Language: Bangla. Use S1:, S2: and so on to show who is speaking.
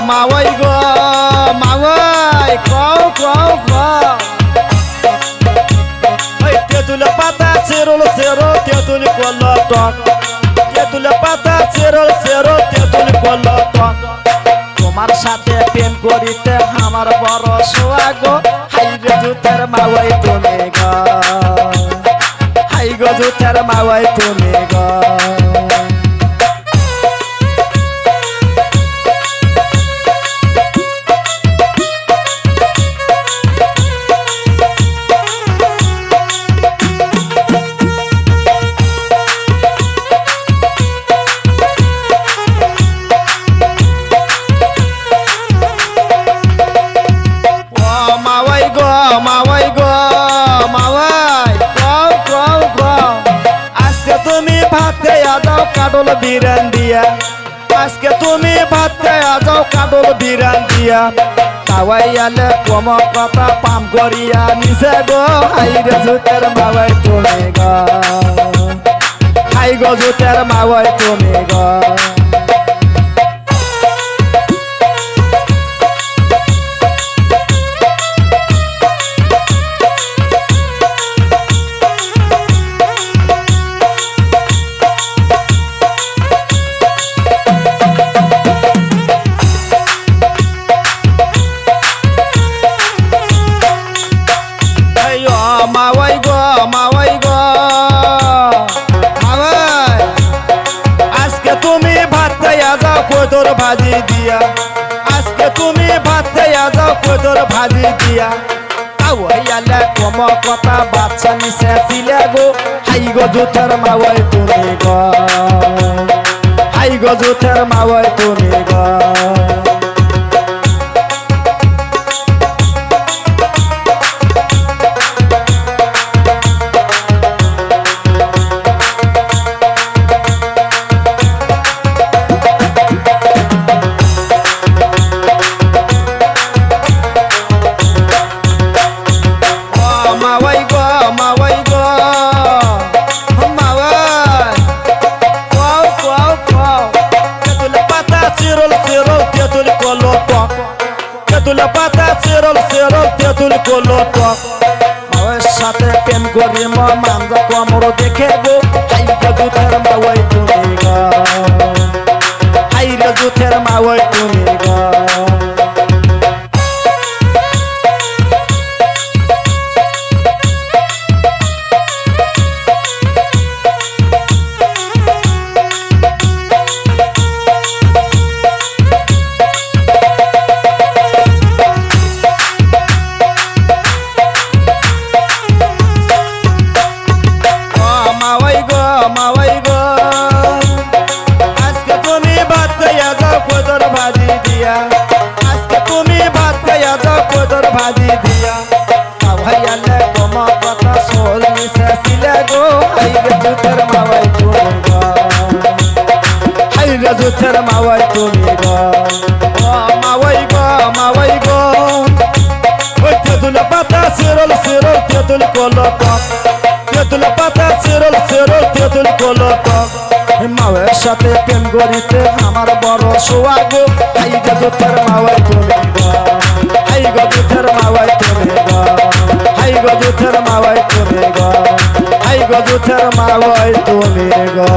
S1: মাওয়াই গো মাওয়াই কও কও কও ওই তেঁতুল পাতা চেরল চেরো তেঁতুল কল টক তেঁতুল পাতা চেরল চেরো তেঁতুল কল টক তোমার সাথে প্রেম করিতে আমার বড় সোহাগ হাই গে জুতের মাওয়াই তুমি গো হাই গো জুতের মাওয়াই তুমি গো মাওয়াই গো মাওয়াই কও কও কও আজকে তুমি ভাত খাইয়া যাও কাটল বিরান দিয়া আজকে তুমি ভাত খাইয়া যাও কাটল বিরান দিয়া খাওয়াই আলে কম কথা পাম করিয়া নিছে গো হাই রে জুতের মাওয়াই তুমি গো হাই গো জুতের মাওয়াই তুমি গো মাওয়াই গো মাওয়াই গো মাওয়াই আজকে তুমি ভাত খাইয়া যাও কোদর ভাজি দিয়া আজকে তুমি ভাত খাইয়া যাও কোদর ভাজি দিয়া আওয়াইয়ালে কম কথা বাচ্চা নিছে ফিলে গো হাই গো জুতের মাওয়াই তুমি গো হাই গো জুতের মাওয়াই তুমি গো মাওয়াই গো মাওয়াই গো মাওয়াই কও কও কও তেঁতুল পাতা চেরল চেরল তেঁতুল কল টক তেঁতুল পাতা চেরল চেরল তেঁতুল কল টক মাওয়াইয়ের সাথে প্রেম করি মানজা কমর দেখে গো হাই রে জুতের মাওয়াই তুমি গো হাই রে জুতের মাওয়াই তুমি গো মাওয়াই গো আজকে তুমি ভাত খাইয়া যাও কোদর ভাজি দিয়া আজকে তুমি ভাত খাইয়া যাও কোদর ভাজি দিয়া ভাইয়ালে কম কথা সোল মিশে ছিলে গো হাই রে জুতের মাওয়াই তুমি গো হাই রে জুতের মাওয়াই তুমি গো মাওয়াই গো মাওয়াই গো ওই তেঁতুল পাতা চেরল চেরল তেঁতুল কল টক তেঁতুল পাতা চেরল চেরল তেঁতুল কল টক মাওয়াইয়ের সাথে প্রেম করিতে আমার বড় সোহাগ হাই গো জুতের মাওয়াই তুমি গো হাই গো জুতের মাওয়াই তুমি গো হাই গো জুতের মাওয়াই তুমি গো হাই গো জুতের মাওয়াই তুমি গো